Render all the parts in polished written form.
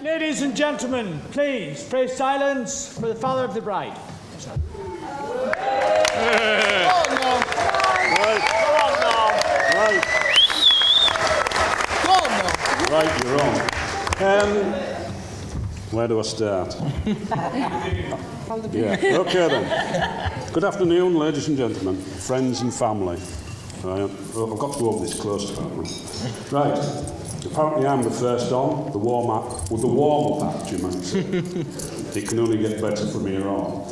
Ladies and gentlemen, please pray silence for the father of the bride. Right, you're on. Where do I start? Yeah, okay then. Good afternoon, ladies and gentlemen, friends and family. Right. I've got to go over this close to that. Right. Apparently I'm the first on, the warm-up act, you might say. It can only get better from here on.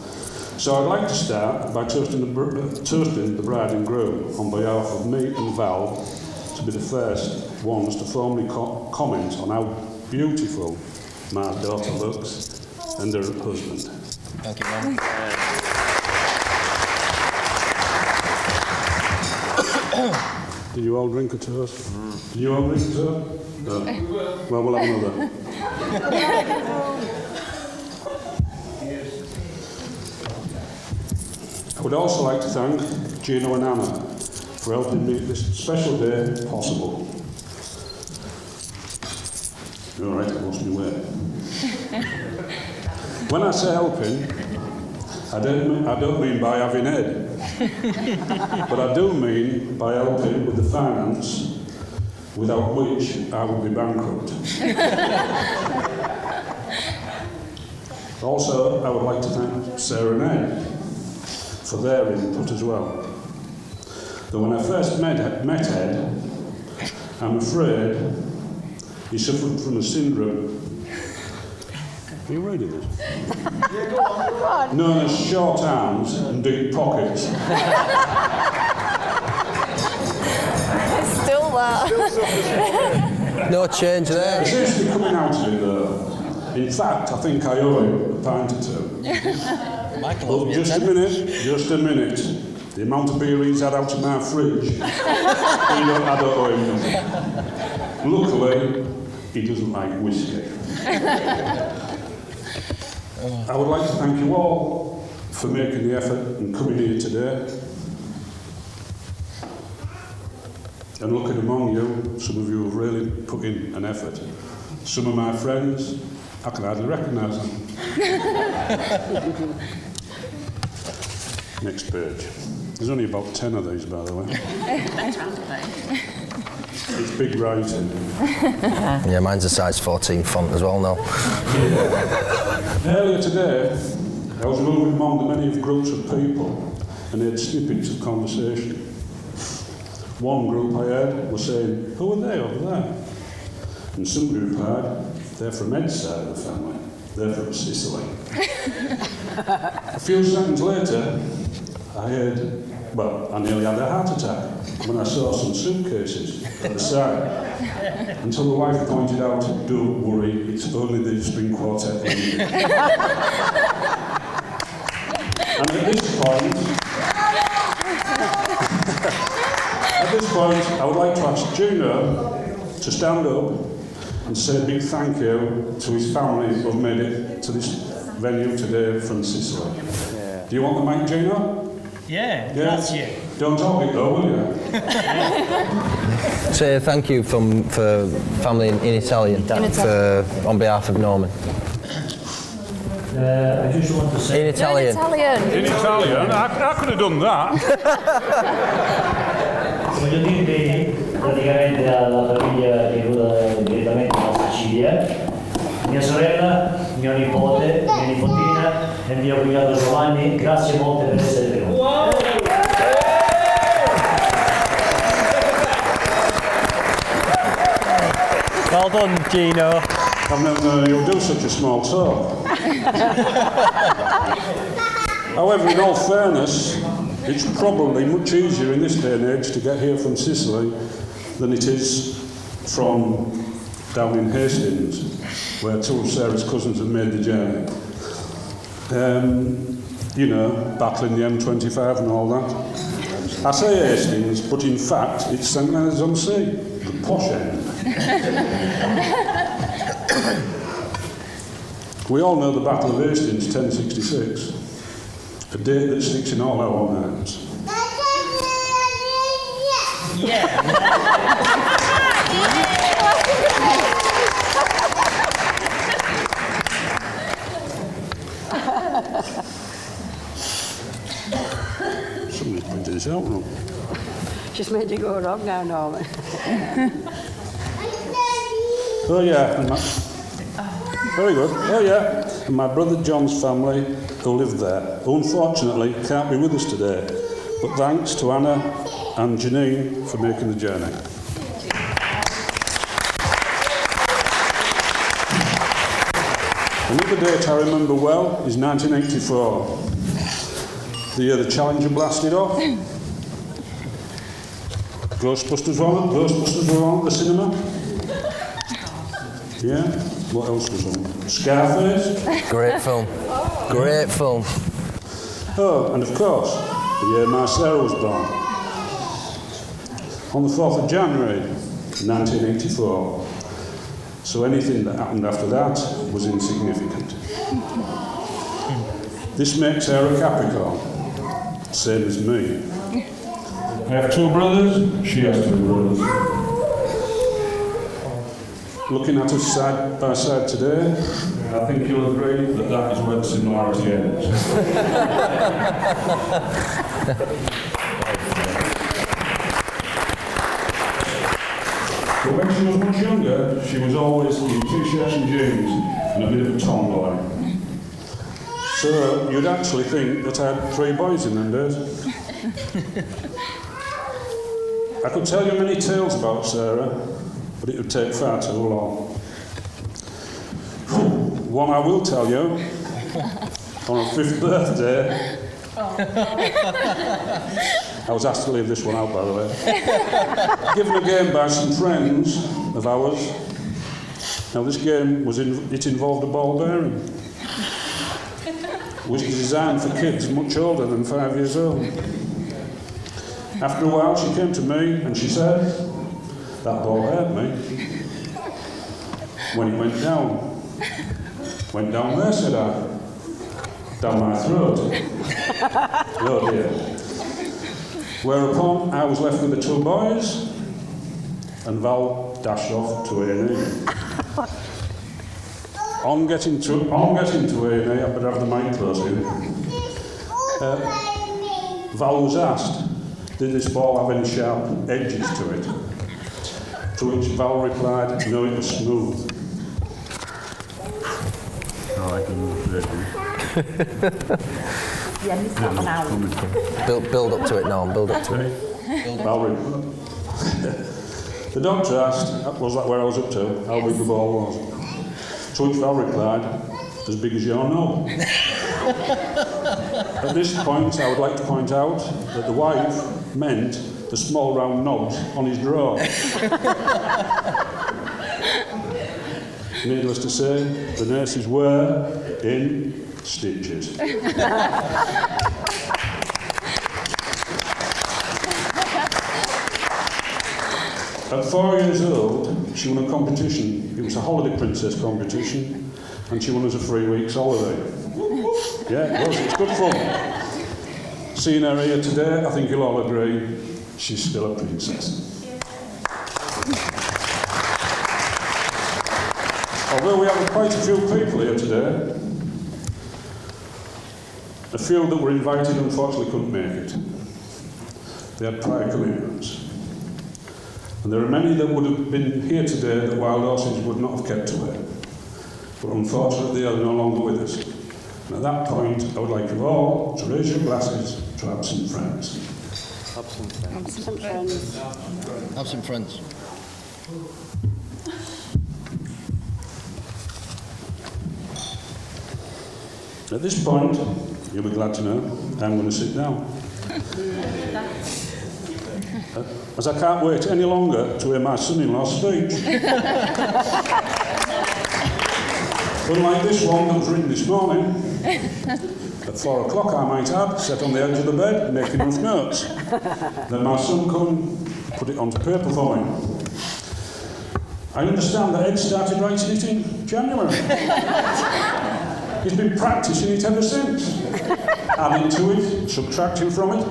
So I'd like to start by toasting the bride and groom on behalf of me and Val to be the first ones to formally comment on how beautiful my daughter looks and her husband. Thank you, Mum. Did you all drink a toast? Did you all drink a toast? No. Well, we'll have another. I would also like to thank Gino and Anna for helping make this special day possible. All right, I lost my way. When I say helping, I don't mean by having head, but I do mean by helping with the finance, without which I would be bankrupt. Also, I would like to thank Sarah and Ed for their input as well. Though when I first met Ed, I'm afraid he suffered from a syndrome. Are you ready this? Yeah, go on. Known as short arms and deep pockets. Still that. No change there. It seems to be coming out of it though. In fact, I think I owe him a pint or two. Michael, But just a minute. The amount of beer he's had out of my fridge, I don't owe him nothing. Luckily, he doesn't like whiskey. I would like to thank you all for making the effort and coming here today. And looking among you, some of you have really put in an effort. Some of my friends, I can hardly recognise them. Next page. There's only about 10 of these, by the way. It's big writing. Yeah, mine's a size 14 font as well now. Earlier today, I was moving among the many groups of people and had snippets of conversation. One group I heard was saying, "Who are they over there?" And somebody replied, "They're from Ed's side of the family. They're from Sicily." A few seconds later, I heard, I nearly had a heart attack when I saw some suitcases at the side. Until the wife pointed out, "Don't worry, it's only the string quartet lead." And at this point, I would like to ask Juno to stand up and say a big thank you to his family who have made it to this venue today from Sicily. Yeah. Do you want the mic, Juno? Yeah, grazie. Don't talk it though, will you? Say thank you for family in Italian, on behalf of Norman. I just want to say... In Italian. In Italian? I could have done that. Voglio dirvi praticamente alla famiglia che è direttamente dalla Sicilia, mia sorella, mio nipote, mia nipotina e mio cugnato Giovanni, grazie molte per essere venuti. Well done, Gino. I've never known you'll do such a small talk. However, in all fairness, it's probably much easier in this day and age to get here from Sicily than it is from down in Hastings, where two of Sarah's cousins have made the journey. Battling the M25 and all that. I say Hastings, but in fact, it's St Leonard's-on-Sea, the posh end. We all know the Battle of Hastings, 1066, a date that sticks in all our minds. just made you go wrong now, Norman. Oh yeah, very good. Oh yeah, and my brother John's family who lived there, who unfortunately can't be with us today, but thanks to Anna and Janine for making the journey. Another date I remember well is 1984, the year the Challenger blasted off. Ghostbusters were on at the cinema. Yeah, what else was on? Scarface. Great film. Great film. Oh, and of course, the year my Sarah was born. On the 4th of January, 1984. So anything that happened after that was insignificant. This makes her a Capricorn, same as me. I have 2 brothers, she has 2 brothers. Looking at us side by side today, I think you'll agree that that is where the similarity ends. But when she was much younger, she was always in t-shirts and jeans and a bit of a tomboy. So you'd actually think that I had 3 boys in them days. I could tell you many tales about Sarah, but it would take far too long. One I will tell you, on her 5th birthday, I was asked to leave this one out, by the way. Given a game by some friends of ours. Now this game it involved a ball bearing. It was designed for kids much older than 5 years old. After a while she came to me and she said, "That ball hurt me." When it went down. "Went down where?" said I. "Down my throat." Oh dear. Whereupon I was left with the 2 boys and Val dashed off to A&E. On getting to A&E, I better have the mic close in. Val was asked, did this ball have any sharp edges to it? To which Val replied, no, it was smooth. Build up to it, Norm. Build up to it. The doctor asked, was that where I was up to, how big the ball was? To which Val replied, as big as your nose. At this point, I would like to point out that the wife meant the small round knobs on his drawer. Needless to say, the nurses were in stitches. At 4 years old, she won a competition. It was a holiday princess competition, and she won us a 3 weeks holiday. Yeah, it was. It's good fun. Seeing her here today, I think you'll all agree, she's still a princess. Although we have quite a few people here today, a few that were invited unfortunately couldn't make it. They had prior commitments. And there are many that would have been here today that wild horses would not have kept away. But unfortunately, they are no longer with us. And at that point, I would like you all to raise your glasses to absent friends. Absent friends. Absent friends. At this point, you'll be glad to know, I'm going to sit down. As I can't wait any longer to hear my son-in-law speak. Unlike this one that was written this morning, at 4 o'clock I might add, sat on the edge of the bed making rough notes. Then my son come and put it onto paper for me. I understand that Ed started writing it in January. He's been practising it ever since. Adding to it, subtracting from it.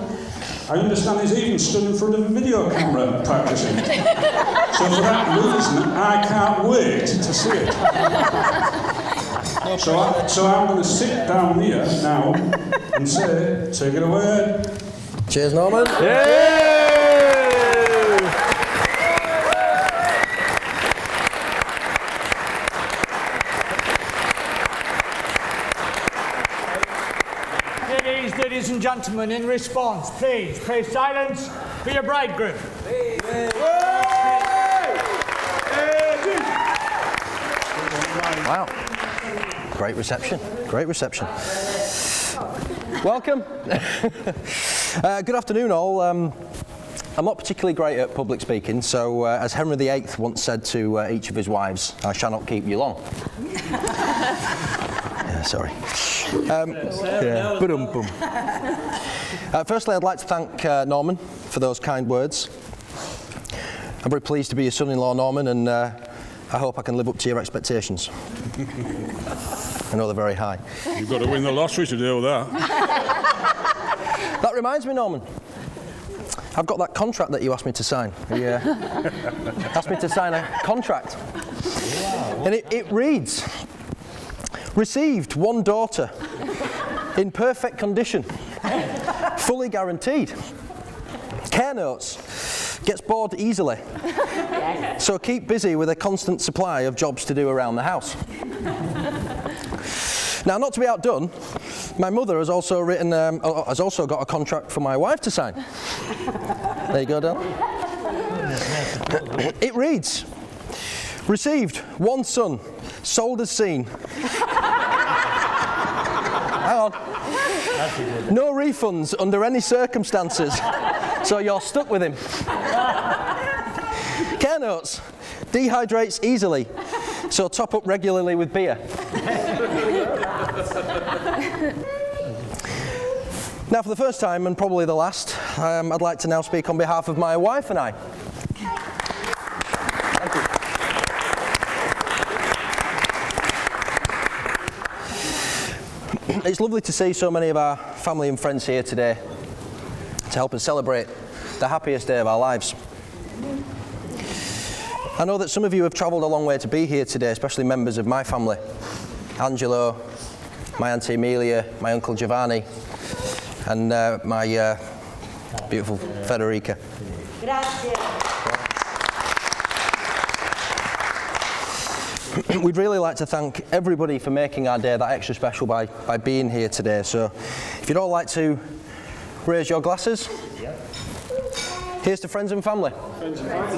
I understand he's even stood in front of a video camera practising. So for that reason, I can't wait to see it. So I'm going to sit down here now and say, take it away. Cheers, Norman. Yay! and gentlemen, in response, please pray silence for your bridegroom. Wow. Great reception. Great reception. Welcome. Good afternoon, all. I'm not particularly great at public speaking, so as Henry VIII once said to each of his wives, I shall not keep you long. Yeah, sorry. Firstly, I'd like to thank Norman for those kind words. I'm very pleased to be your son-in-law, Norman, and I hope I can live up to your expectations. I know they're very high. You've got to win the lottery to do that. That reminds me, Norman. I've got that contract that you asked me to sign. You asked me to sign a contract. Wow. And it reads, received one daughter, in perfect condition, fully guaranteed. Care notes, gets bored easily. So keep busy with a constant supply of jobs to do around the house. Now, not to be outdone, my mother has also got a contract for my wife to sign. There you go, Del. It reads, received one son, sold as seen. Hang on. No refunds under any circumstances, so you're stuck with him. Care notes, dehydrates easily, so top up regularly with beer. Now, for the first time, and probably the last, I'd like to now speak on behalf of my wife and I. Thank you. It's lovely to see so many of our family and friends here today to help us celebrate the happiest day of our lives. I know that some of you have travelled a long way to be here today, especially members of my family. Angelo, my Auntie Amelia, my Uncle Giovanni, and my beautiful Federica. Grazie. We'd really like to thank everybody for making our day that extra special by being here today. So if you'd all like to raise your glasses. Here's to friends and family. Friends and family.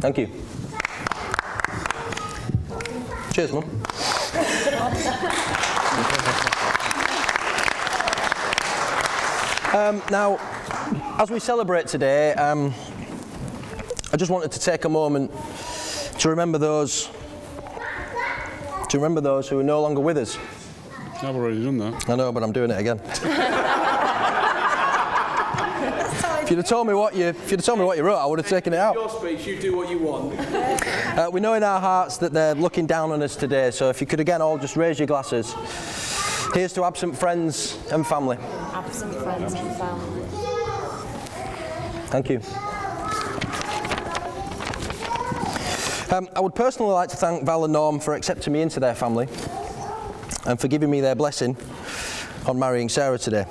Thank you. Cheers, Mum. Now, as we celebrate today, I just wanted to take a moment to remember those who are no longer with us. I've already done that. I know, but I'm doing it again. If you'd have told me what you wrote, I would have taken it out. Your speech, you do what you want. We know in our hearts that they're looking down on us today, so if you could again all just raise your glasses. Here's to absent friends and family. Absent friends and family. Thank you. I would personally like to thank Val and Norm for accepting me into their family and for giving me their blessing on marrying Sarah today.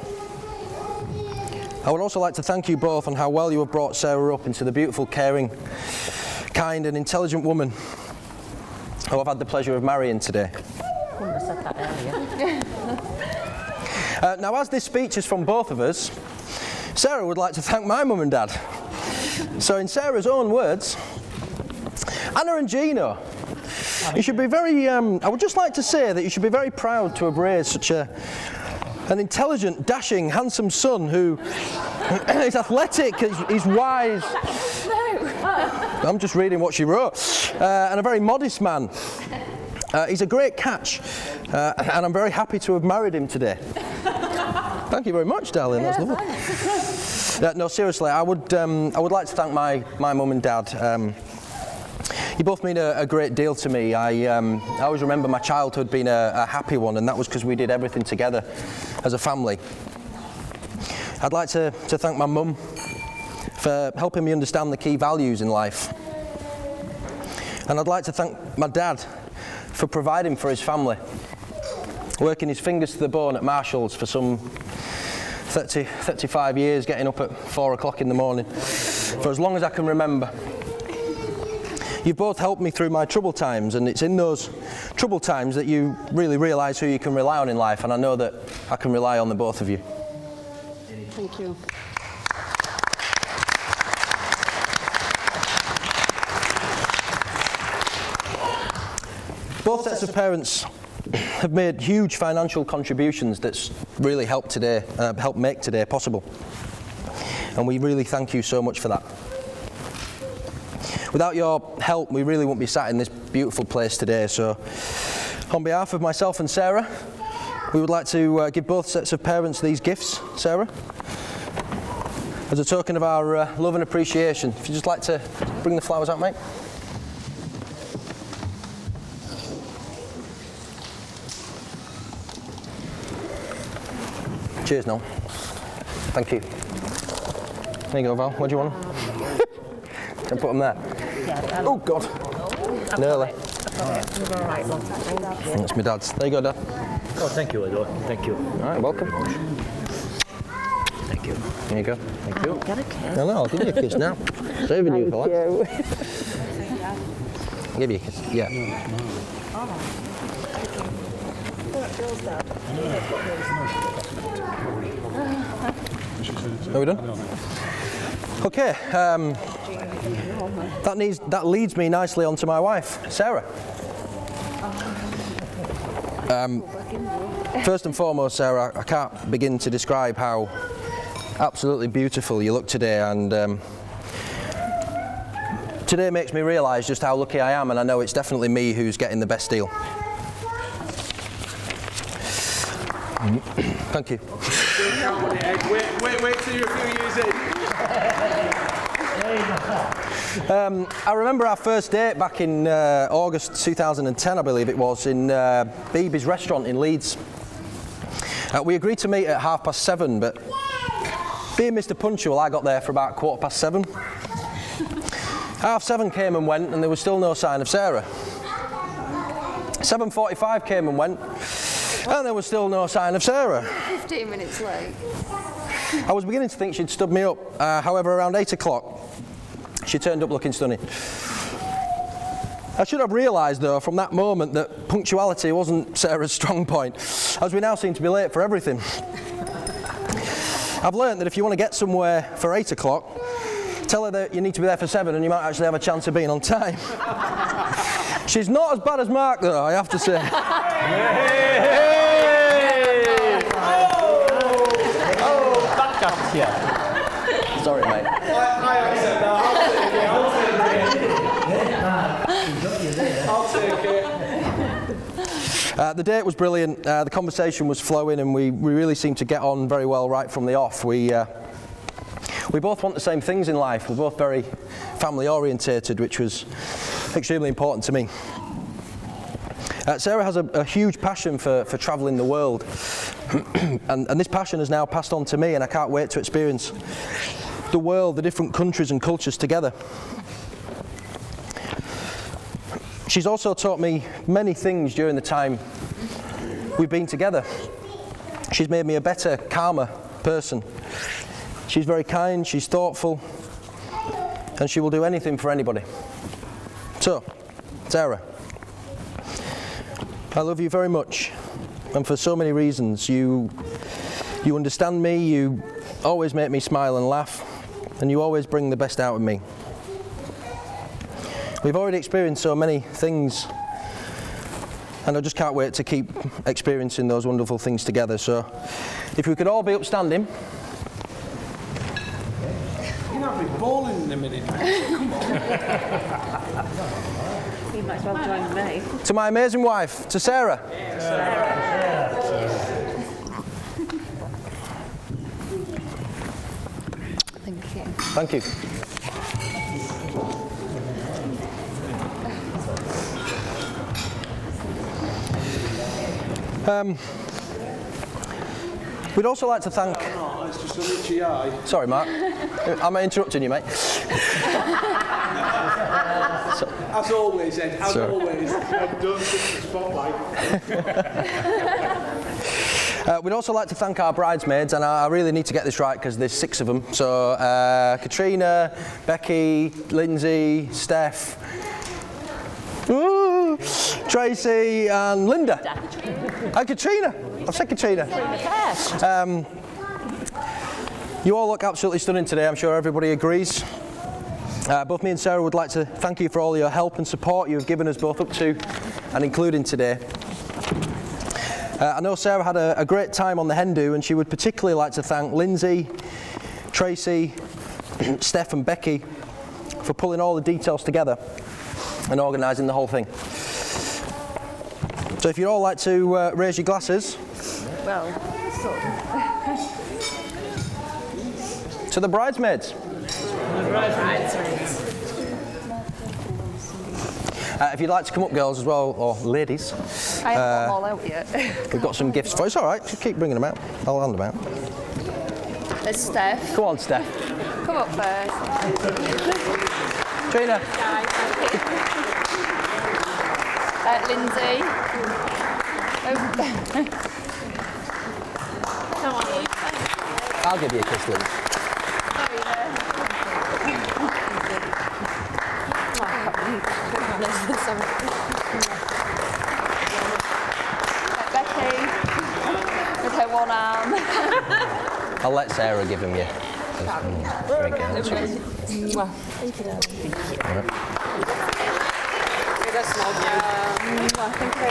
I would also like to thank you both on how well you have brought Sarah up into the beautiful, caring, kind and intelligent woman who I've had the pleasure of marrying today. Couldn't have said that earlier. Now, as this speech is from both of us, Sarah would like to thank my mum and dad. So in Sarah's own words, Anna and Gino, you should be very, I would just like to say that you should be very proud to have raised such an intelligent, dashing, handsome son who is athletic, he's wise. I'm just reading what she wrote. And a very modest man. He's a great catch, and I'm very happy to have married him today. Thank you very much, darling. That's lovely. No, seriously, I would like to thank my mum and dad. You both mean a great deal to me. I always remember my childhood being a happy one, and that was because we did everything together as a family. I'd like to thank my mum for helping me understand the key values in life. And I'd like to thank my dad for providing for his family, working his fingers to the bone at Marshall's for some 35 years, getting up at 4 o'clock in the morning, for as long as I can remember. You've both helped me through my troubled times, and it's in those troubled times that you really realise who you can rely on in life, and I know that I can rely on the both of you. Thank you. Both sets of parents have made huge financial contributions that's really helped make today possible. And we really thank you so much for that. Without your help, we really wouldn't be sat in this beautiful place today. So, on behalf of myself and Sarah, we would like to give both sets of parents these gifts. Sarah, as a token of our love and appreciation, if you'd just like to bring the flowers out, mate. Cheers, Noel. Thank you. There you go, Val. What do you want? Can I put them there? Oh, God. Nearly. That's my dad's. There you go, Dad. Oh, thank you, Edo. Thank you. All right, welcome. Thank you. There you go. Thank you. Get a kiss. No, I'll give you a kiss now. Saving you for that. I'll give you a kiss. Yeah. Are we done? Okay. That leads me nicely onto my wife, Sarah. First and foremost, Sarah, I can't begin to describe how absolutely beautiful you look today, and today makes me realise just how lucky I am, and I know it's definitely me who's getting the best deal. Thank you. Wait till you're a few years in. I remember our first date back in August 2010, I believe it was, in Beebe's restaurant in Leeds. We agreed to meet at 7:30, but being Mr. Punctual, I got there for about 7:15. 7:30 came and went, and there was still no sign of Sarah. 7:45 came and went, and there was still no sign of Sarah. 15 minutes late. I was beginning to think she'd stubbed me up. However, around 8 o'clock, she turned up looking stunning. I should have realised, though, from that moment that punctuality wasn't Sarah's strong point, as we now seem to be late for everything. I've learnt that if you want to get somewhere for 8 o'clock, tell her that you need to be there for 7 and you might actually have a chance of being on time. She's not as bad as Mark, though, I have to say. Sorry, mate. I accept that. I'll take it. The date was brilliant, the conversation was flowing, and we really seemed to get on very well right from the off. We both want the same things in life. We're both very family orientated, which was extremely important to me. Sarah has a huge passion for travelling the world, and this passion has now passed on to me, and I can't wait to experience the world, the different countries and cultures together. She's also taught me many things during the time we've been together. She's made me a better, calmer person. She's very kind, she's thoughtful, and she will do anything for anybody. So, Sarah, I love you very much, and for so many reasons. You understand me, you always make me smile and laugh, and you always bring the best out of me. We've already experienced so many things, and I just can't wait to keep experiencing those wonderful things together. So, if we could all be upstanding. You're not be bowling in a minute. You might as well join me. To my amazing wife, to Sarah. Thank you. Thank you. We'd also like to thank... No, it's just a Richie eye. Sorry, Mark. Am I interrupting you, mate? As always, Ed, as Sorry. always. Don't sit the spotlight. We'd also like to thank our bridesmaids, and I really need to get this right because there's 6 of them. So Katrina, Becky, Lindsay, Steph, Ooh. Tracy and Linda. And Katrina. I've said Katrina. You all look absolutely stunning today. I'm sure everybody agrees. Both me and Sarah would like to thank you for all your help and support you've given us both up to and including today. I know Sarah had a great time on the hen do, and she would particularly like to thank Lindsay, Tracy, Steph and Becky for pulling all the details together and organising the whole thing. So if you'd all like to raise your glasses. Well, sort of. To the bridesmaids. If you'd like to come up, girls, as well, or ladies. I haven't got them all out yet. We've got some gifts for you. It's all right, just keep bringing them out. I'll hand them out. There's Steph. Come on, Steph. Come up first. Trina. Lindsay. Come on. I'll give you a kiss, Liz. Becky, with her one arm. I'll let Sarah give him you. There we go. Thank you very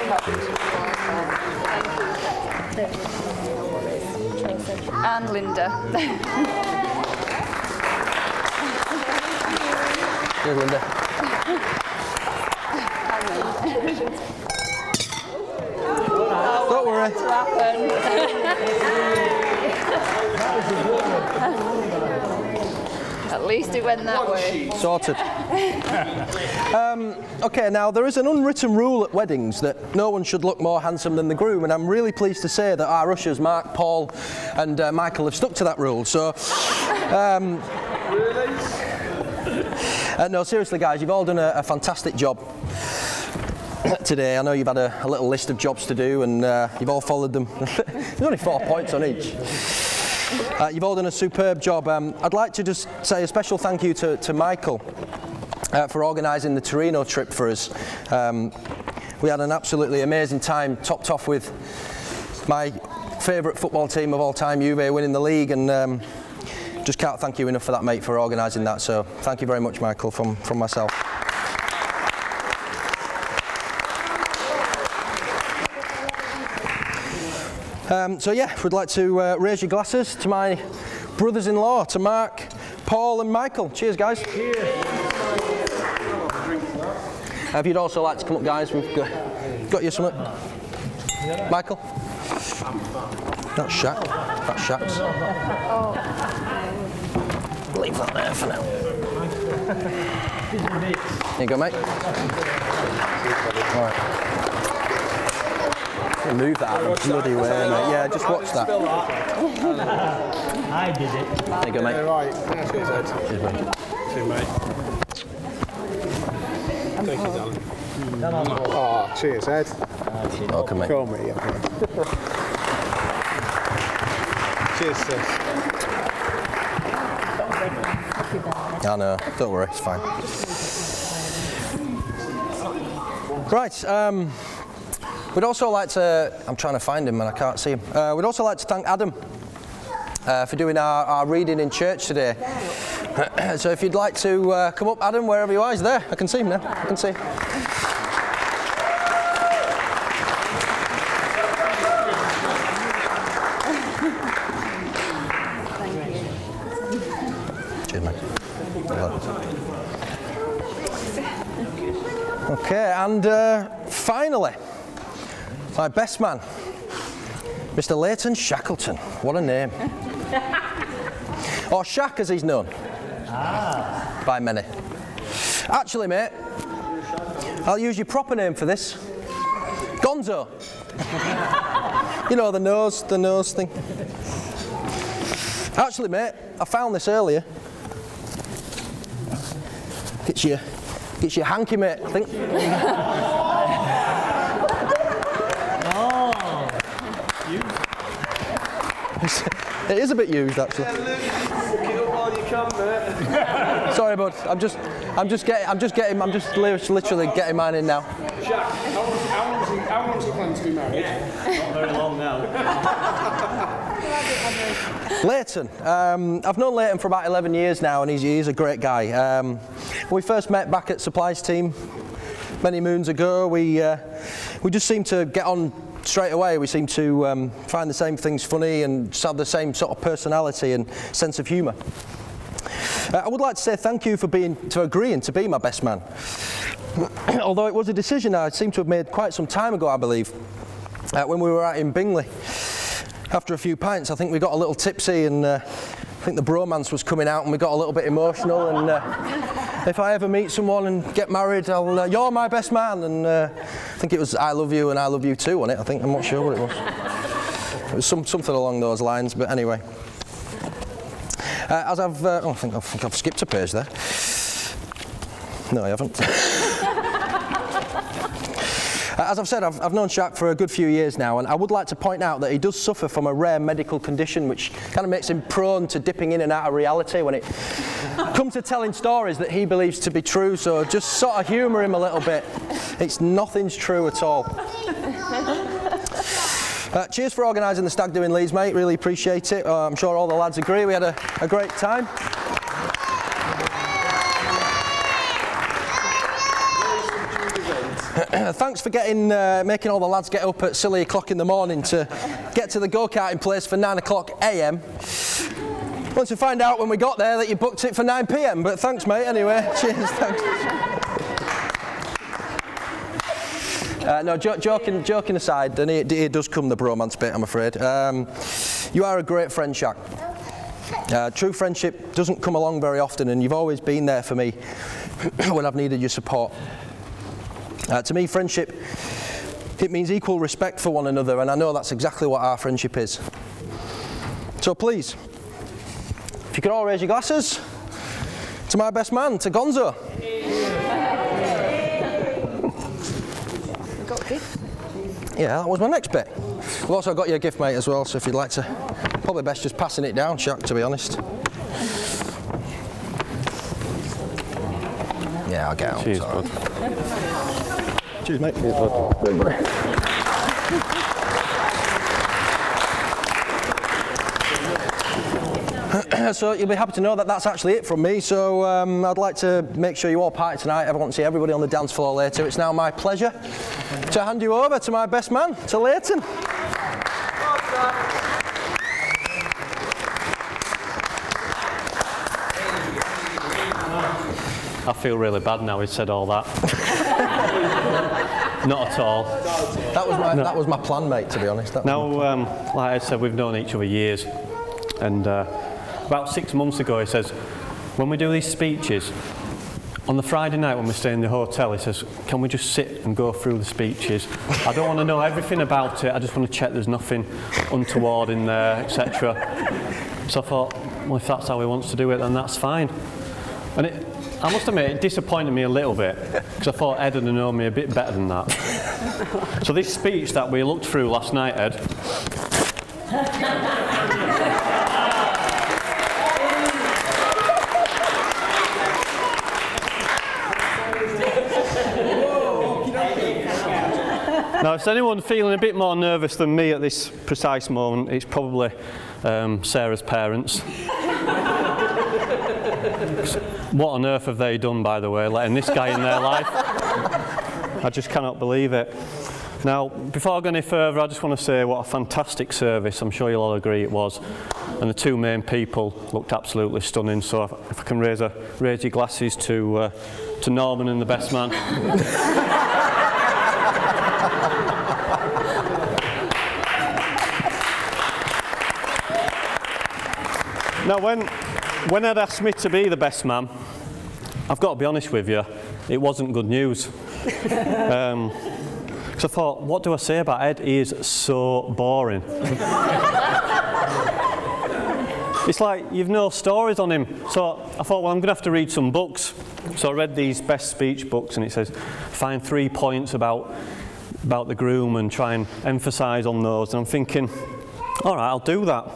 much. And Linda. Here's Linda. Don't worry. At least it went that way. Sorted. Okay, now there is an unwritten rule at weddings that no one should look more handsome than the groom, and I'm really pleased to say that our ushers, Mark, Paul and Michael, have stuck to that rule. So, no, seriously guys, you've all done a fantastic job today. I know you've had a little list of jobs to do, and you've all followed them. There's only 4 points on each. You've all done a superb job. I'd like to just say a special thank you to Michael for organising the Torino trip for us. We had an absolutely amazing time, topped off with my favourite football team of all time, Juve, winning the league, and just can't thank you enough for that, mate, for organising that. So thank you very much, Michael, from myself. So yeah, we'd like to raise your glasses to my brothers-in-law, to Mark, Paul and Michael. Cheers, guys. Cheers. If you'd also like to come up, guys, we've got you something. Michael? That's Shaq. That's Shaq's. Leave that there for now. There you go, mate. All right. Move that out of the bloody way, mate. Yeah, just watch that. I did it. There you go, mate. Right. Cheers, Ed. Cheers, mate. Cheers, mate. Thank you, darling. Oh, cheers, Ed. Welcome, mate. Call me, yeah. Cheers, sis. I know, don't worry, it's fine. Right, we'd also like to, I'm trying to find him and I can't see him. We'd also like to thank Adam for doing our reading in church today. So if you'd like to come up, Adam, wherever you are, he's there. I can see him now, I can see. Cheers, mate. Okay, and finally, my best man, Mr. Leighton Shackleton. What a name. Or Shaq, as he's known by many. Actually, mate, I'll use your proper name for this. Gonzo. You know, the nose thing. Actually, mate, I found this earlier. Gets your hanky, mate, I think. It is a bit used, actually. Look it up while you Sorry, bud. I'm just literally getting mine in now. Jack, how long's he planning to be married? Not very long now. Leighton. I've known Leighton for about 11 years now, and he's a great guy. We first met back at Supplies Team many moons ago. We just seemed to get on straight away. We seemed to find the same things funny and just have the same sort of personality and sense of humour. I would like to say thank you for agreeing to be my best man. Although it was a decision I seem to have made quite some time ago, I believe, when we were out in Bingley. After a few pints, I think we got a little tipsy, and I think the bromance was coming out, and we got a little bit emotional. And if I ever meet someone and get married, you're my best man. And I think it was I love you and I love you too on it. I think I'm not sure what it was. It was something along those lines. But anyway, as I think I've skipped a page there. No, I haven't. As I've said, I've known Shaq for a good few years now, and I would like to point out that he does suffer from a rare medical condition which kind of makes him prone to dipping in and out of reality when it comes to telling stories that he believes to be true, so just sort of humour him a little bit. Nothing's true at all. Cheers for organising the stag do in Leeds, mate, really appreciate it. I'm sure all the lads agree, we had a great time. Thanks for making all the lads get up at silly o'clock in the morning to get to the go-karting place for 9 o'clock AM. Once we find out when we got there that you booked it for 9 PM, but thanks, mate, anyway. Cheers, thanks. No, joking aside, and it does come the bromance bit, I'm afraid. You are a great friend, Shaq. True friendship doesn't come along very often, and you've always been there for me when I've needed your support. To me, friendship, it means equal respect for one another, and I know that's exactly what our friendship is. So please, if you could all raise your glasses to my best man, to Gonzo. Got a gift? Yeah, that was my next bit. We've also got you a gift, mate, as well, so if you'd like to, probably best just passing it down, Shaq, to be honest. Yeah, I'll get out. Cheers, bud. Cheers, mate. Cheers, So you'll be happy to know that that's actually it from me. So I'd like to make sure you all party tonight. I want to see everybody on the dance floor later. It's now my pleasure to hand you over to my best man, to Leighton. I feel really bad now he's said all that. Not at all. That was my plan, mate, to be honest. Now, like I said, we've known each other years, and about 6 months ago he says, when we do these speeches, on the Friday night when we stay in the hotel, he says, can we just sit and go through the speeches? I don't want to know everything about it, I just want to check there's nothing untoward in there, etc. So I thought, well, if that's how he wants to do it, then that's fine. And I must admit, it disappointed me a little bit, because I thought Ed had known me a bit better than that. So this speech that we looked through last night, Ed, now, if anyone feeling a bit more nervous than me at this precise moment, it's probably Sarah's parents. What on earth have they done, by the way, letting this guy in their life? I just cannot believe it. Now, before I go any further, I just want to say what a fantastic service, I'm sure you'll all agree it was. And the two main people looked absolutely stunning, so if I can raise your glasses to Norman and the best man. Now, when Ed asked me to be the best man, I've got to be honest with you, it wasn't good news. Because I thought, what do I say about Ed? He is so boring. It's like you've no stories on him. So I thought, well, I'm going to have to read some books. So I read these best speech books, and it says, find 3 points about the groom and try and emphasise on those. And I'm thinking, all right, I'll do that.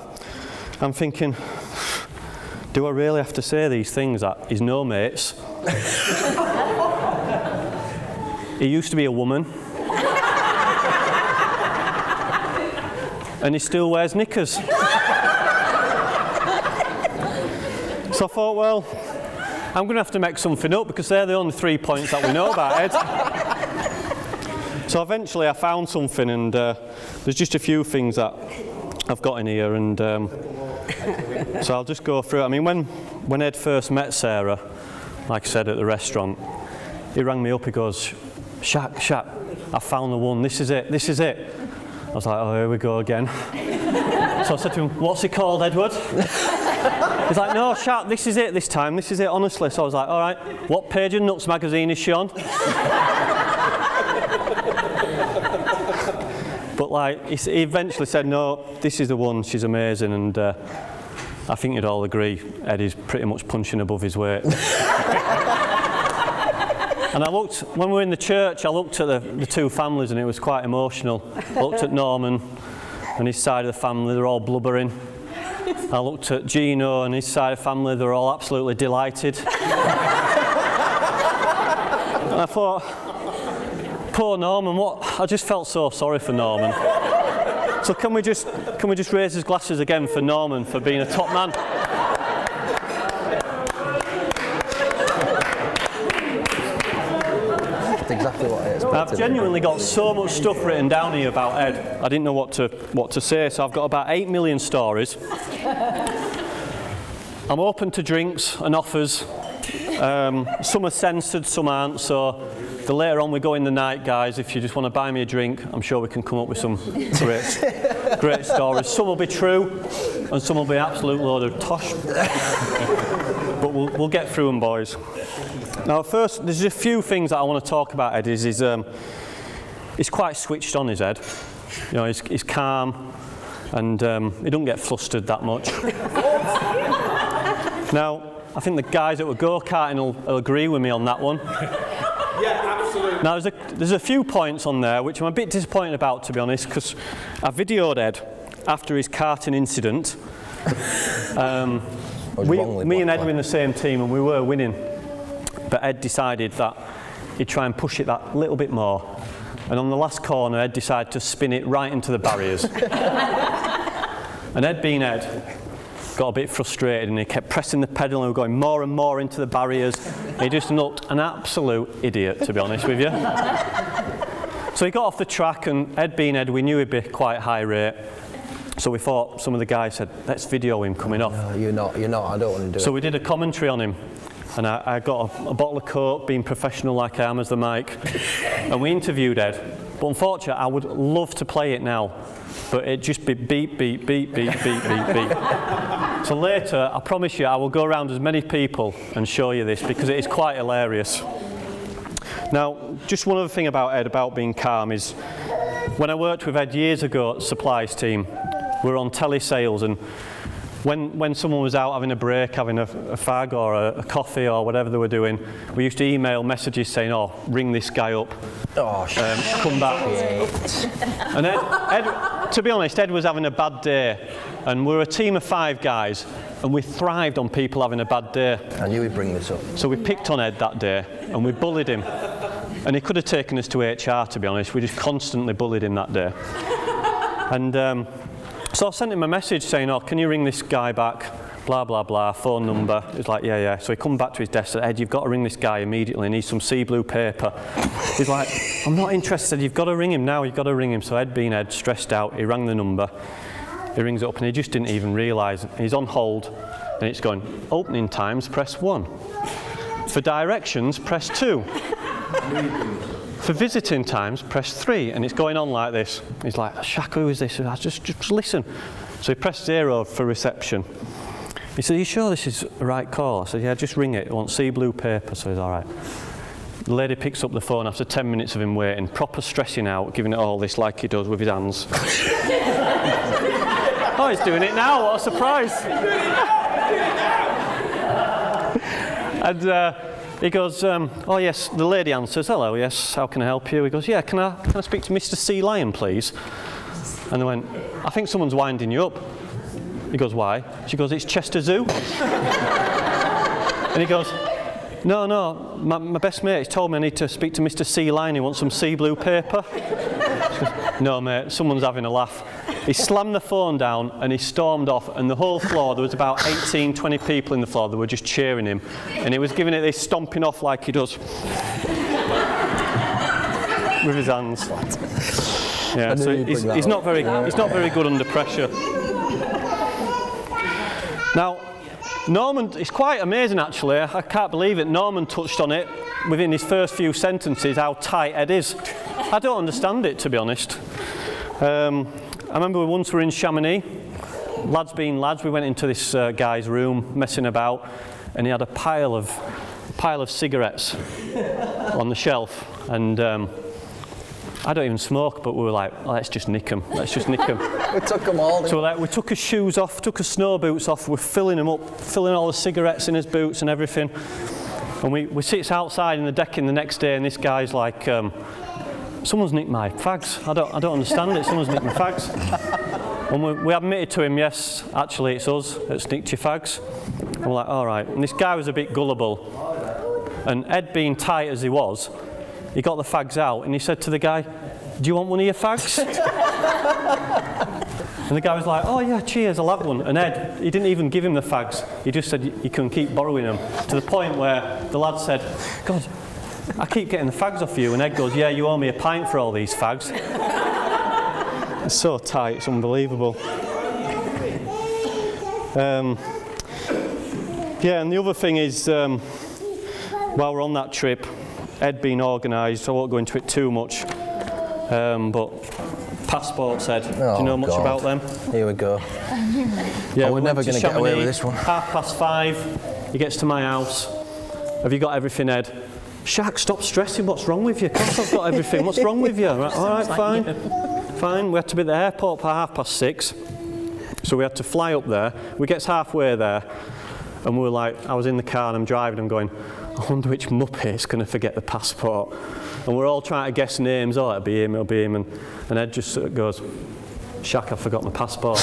I'm thinking, do I really have to say these things that he's no mates? He used to be a woman. And he still wears knickers. So I thought, well, I'm going to have to make something up because they're the only 3 points that we know about Ed. So eventually I found something, and there's just a few things that I've got in here, and so I'll just go through it. I mean, when Ed first met Sarah, like I said, at the restaurant, he rang me up, he goes, Shaq, I found the one, this is it. I was like, oh, here we go again. So I said to him, what's it called, Edward? He's like, no, Shaq, this is it this time, this is it, honestly. So I was like, all right, what page of Nuts magazine is she on? But like, he eventually said, no, this is the one, she's amazing, and I think you'd all agree, Eddie's pretty much punching above his weight. And I looked, when we were in the church, I looked at the two families and it was quite emotional. I looked at Norman and his side of the family, they're all blubbering. I looked at Gino and his side of the family, they're all absolutely delighted. And I thought, poor Norman, I just felt so sorry for Norman. So can we just raise his glasses again for Norman for being a top man? Exactly what I expected. I've genuinely got so much stuff written down here about Ed. I didn't know what to say, so I've got about 8 million stories. I'm open to drinks and offers. Some are censored, some aren't. So the later on we go in the night, guys, if you just want to buy me a drink, I'm sure we can come up with some great stories. Some will be true, and some will be absolute load of tosh. But we'll get through them, boys. Now, first, there's a few things that I want to talk about Ed. He's quite switched on, is Ed. You know, he's calm, and he doesn't get flustered that much. Now, I think the guys that were go-karting will agree with me on that one. Yeah, absolutely. Now, there's a few points on there which I'm a bit disappointed about, to be honest, because I videoed Ed after his karting incident. Me and Ed were in the same team and we were winning. But Ed decided that he'd try and push it that little bit more. And on the last corner, Ed decided to spin it right into the barriers. And Ed, being Ed, got a bit frustrated and he kept pressing the pedal and we were going more and more into the barriers. He just looked an absolute idiot, to be honest with you. So he got off the track, and Ed, being Ed, we knew he'd be quite high rate. So we thought, some of the guys said, let's video him coming off. No, you're not, I don't want to do it. So we did a commentary on him. And I got a bottle of Coke, being professional like I am as the mic, and we interviewed Ed. But unfortunately, I would love to play it now, but it'd just be beep, beep, beep, beep, beep, beep, beep. So later, I promise you, I will go around as many people and show you this, because it is quite hilarious. Now, just one other thing about Ed, about being calm, is when I worked with Ed years ago at Supplies team, we were on telesales, and when someone was out having a break, having a fag or a coffee or whatever they were doing, we used to email messages saying, oh, ring this guy up, come back. And Ed, to be honest, Ed was having a bad day, and we were a team of 5 guys, and we thrived on people having a bad day. I knew he'd bring this up. So we picked on Ed that day, and we bullied him. And he could have taken us to HR, to be honest. We just constantly bullied him that day. And so I sent him a message saying, oh, can you ring this guy back? Blah, blah, blah, phone number. He was like, yeah. So he come back to his desk and said, Ed, you've got to ring this guy immediately. He needs some sea blue paper. He's like, I'm not interested. You've got to ring him now. You've got to ring him. So Ed, being Ed, stressed out, he rang the number. He rings it up and he just didn't even realise. He's on hold and it's going, opening times, press 1. For directions, press 2. For visiting times, press 3, and it's going on like this. He's like, Shaq, who is this? I just listen. So he pressed 0 for reception. He said, are you sure this is the right call? I said, yeah, just ring it. I want sea blue paper. So he's all right. The lady picks up the phone after 10 minutes of him waiting, proper stressing out, giving it all this like he does with his hands. Oh, he's doing it now. What a surprise. And he goes, oh yes, the lady answers, hello, yes, how can I help you? He goes, yeah, can I speak to Mr. Sea Lion, please? And they went, I think someone's winding you up. He goes, why? She goes, it's Chester Zoo. And he goes, no, my best mate has told me I need to speak to Mr. Sea Lion, he wants some sea blue paper. She goes, no mate, someone's having a laugh. He slammed the phone down and he stormed off, and the whole floor, there was about 18, 20 people in the floor that were just cheering him, and he was giving it this stomping off like he does with his hands. Yeah, so he's not very good under pressure. Now, Norman, it's quite amazing actually, I can't believe it, Norman touched on it within his first few sentences, how tight Ed is. I don't understand it, to be honest. I remember we once were in Chamonix, lads being lads, we went into this guy's room messing about, and he had a pile of cigarettes on the shelf, and I don't even smoke, but we were like, oh, let's just nick them. We took them all. So we took his shoes off, took his snow boots off, we're filling them up, filling all the cigarettes in his boots and everything. And we sit outside in the decking the next day, and this guy's like, someone's nicked my fags. I don't understand it, someone's nicked my fags. And we admitted to him, yes, actually it's us that's nicked your fags. And we're like, all right. And this guy was a bit gullible. And Ed, being tight as he was, he got the fags out and he said to the guy, do you want one of your fags? And the guy was like, oh yeah, cheers, I'll have one. And Ed, he didn't even give him the fags. He just said you can keep borrowing them. To the point where the lad said, God, I keep getting the fags off you. And Ed goes, yeah, you owe me a pint for all these fags. It's so tight, it's unbelievable. Yeah, and the other thing is, while we're on that trip, Ed being organised, I won't go into it too much, but passports, Ed, do you know much about them? Here we go. Yeah, we're never going to get away with this one. 5:30, he gets to my house. Have you got everything, Ed? Shaq, stop stressing, what's wrong with you? Of course I've got everything, what's wrong with you? Right, all right, fine. Fine, we had to be at the airport for 6:30, so we had to fly up there. We get halfway there, and we were like, I was in the car and I'm driving, I'm going, I wonder which muppet's going to forget the passport. And we're all trying to guess names. Oh, it'll be him. And Ed just sort of goes, Shaq, I forgot my passport.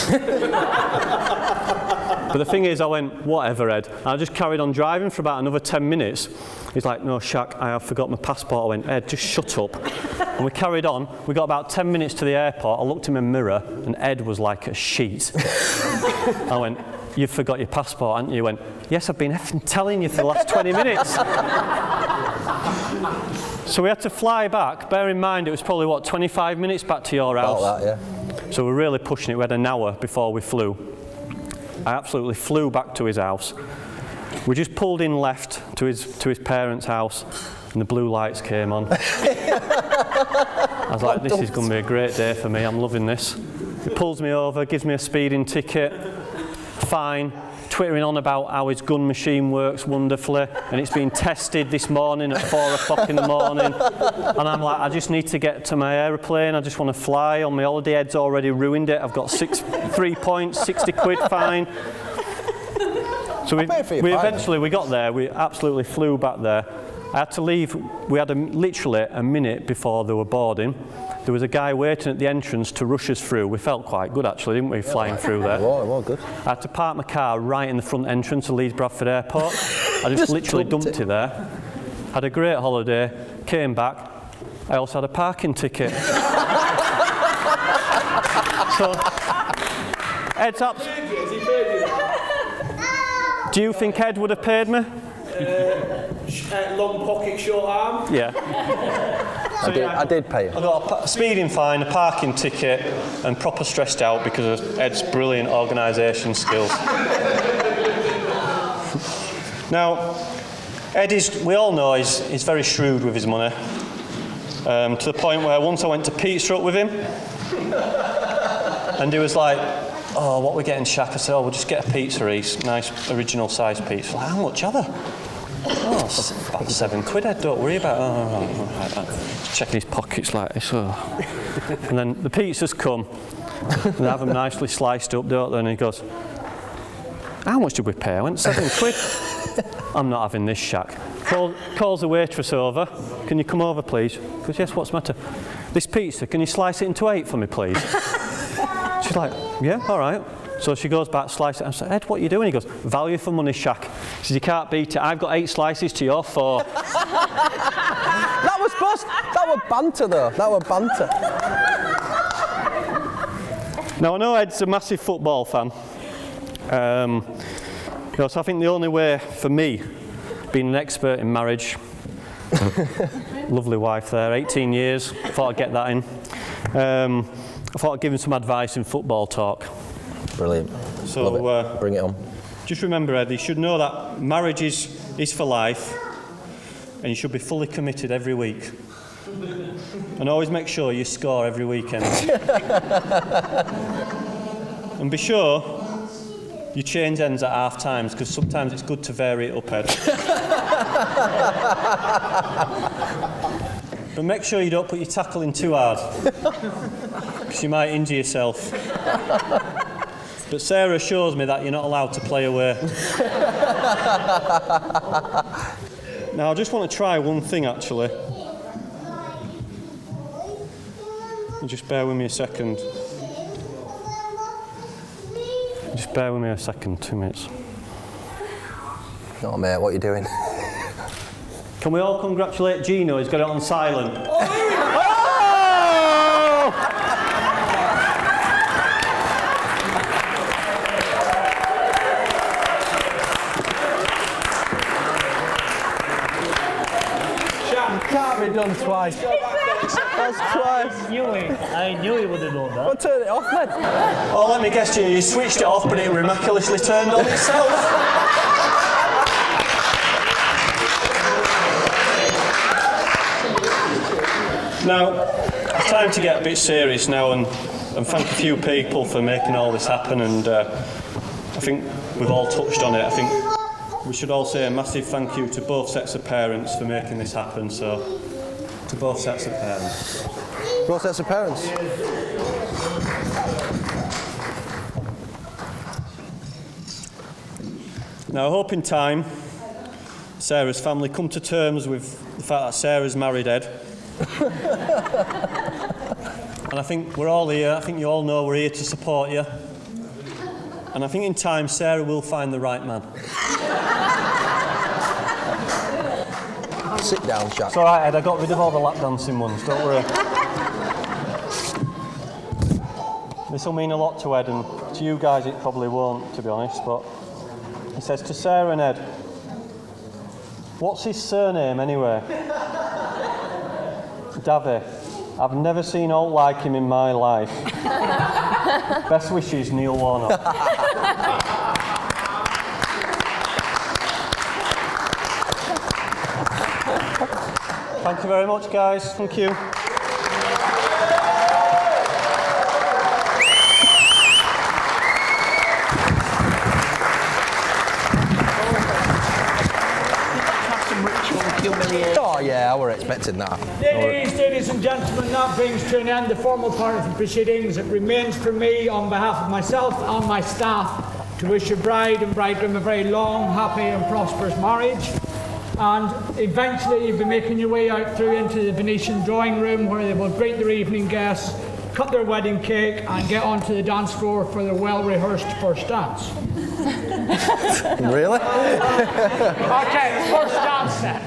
But the thing is, I went, whatever, Ed. And I just carried on driving for about another 10 minutes. He's like, no, Shaq, I have forgot my passport. I went, Ed, just shut up. And we carried on. We got about 10 minutes to the airport. I looked in my mirror, and Ed was like a sheet. I went, you've forgot your passport, haven't you? He went, yes, I've been effing telling you for the last 20 minutes. So we had to fly back. Bear in mind, it was probably, 25 minutes back to your house? About that, yeah. So we're really pushing it. We had an hour before we flew. I absolutely flew back to his house. We just pulled in left to his parents' house, and the blue lights came on. I was like, this is going to be a great day for me. I'm loving this. He pulls me over, gives me a speeding ticket. Fine, twittering on about how his gun machine works wonderfully, and it's been tested this morning at 4 o'clock in the morning. And I'm like, I just need to get to my aeroplane, I just want to fly on my holiday. Ed's already ruined it. I've got 3 points, 60 quid fine. So we got there, we absolutely flew back there. I had to leave, we had literally a minute before they were boarding. There was a guy waiting at the entrance to rush us through. We felt quite good actually, didn't we, flying through there? Well, good. I had to park my car right in the front entrance of Leeds Bradford Airport. I just literally dumped it there. Had a great holiday, came back. I also had a parking ticket. So, Ed's up. Do you think Ed would have paid me? Long pocket, short arm. Yeah. So, I did pay you. I got a speeding fine, a parking ticket, and proper stressed out because of Ed's brilliant organisation skills. Now, Ed is, we all know, he's very shrewd with his money. To the point where once I went to Pizza Hut with him, and he was like, oh, what are we getting, Shaq? I said, oh, we'll just get a pizza East, nice original size pizza. Like, how much are they? Oh, it's about £7, Ed, don't worry about it. Oh, right. Checking his pockets like this. Oh. And then the pizzas come, and they have them nicely sliced up, don't they? And he goes, how much did we pay? I went, £7. I'm not having this, Shaq. Calls the waitress over. Can you come over, please? He goes, yes, what's the matter? This pizza, can you slice it into 8 for me, please? She's like, yeah, all right. So she goes back, slice it. I said, Ed, what are you doing? He goes, value for money, Shaq. She says, you can't beat it. I've got 8 slices to your 4. That was banter though. That was banter. Now I know Ed's a massive football fan. You know, so I think the only way for me, being an expert in marriage, lovely wife there, 18 years, thought I'd get that in. I thought I'd give him some advice in football talk. Brilliant. So Bring it on. just remember, Ed, you should know that marriage is for life, and you should be fully committed every week. And always make sure you score every weekend. And be sure you change ends at half times, because sometimes it's good to vary it up, Ed. But make sure you don't put your tackle in too hard, because you might injure yourself. But Sarah assures me that you're not allowed to play away. Now I just want to try one thing actually. Just bear with me a second. Just bear with me a second, 2 minutes. Oh mate, what are you doing? Can we all congratulate Gino? He's got it on silent. Can't be done twice. That's twice. I knew he would have done that. Well, turn it off then. Oh, let me guess, Gino, you switched it off, but it miraculously turned on itself. Now, it's time to get a bit serious now and thank a few people for making all this happen, and I think we've all touched on it. I think we should all say a massive thank you to both sets of parents for making this happen, so to both sets of parents. Both sets of parents. Now, I hope in time Sarah's family come to terms with the fact that Sarah's married Ed. And I think we're all here. I think you all know we're here to support you. And I think in time Sarah will find the right man. Sit down, Shaq. It's all right, Ed. I got rid of all the lap dancing ones. Don't worry. This will mean a lot to Ed, and to you guys it probably won't, to be honest. But he says to Sarah and Ed, "What's his surname anyway?" Davy. I've never seen alt like him in my life. Best wishes, Neil Warnock. Thank you very much, guys. Thank you. Oh yeah, I were expecting that. Ladies and gentlemen, that brings to an end the formal part of the proceedings. It remains for me, on behalf of myself and my staff, to wish your bride and bridegroom a very long, happy and prosperous marriage. And eventually you'll be making your way out through into the Venetian drawing room, where they will greet their evening guests, cut their wedding cake and get onto the dance floor for their well-rehearsed first dance. Really? Okay, the first dance set.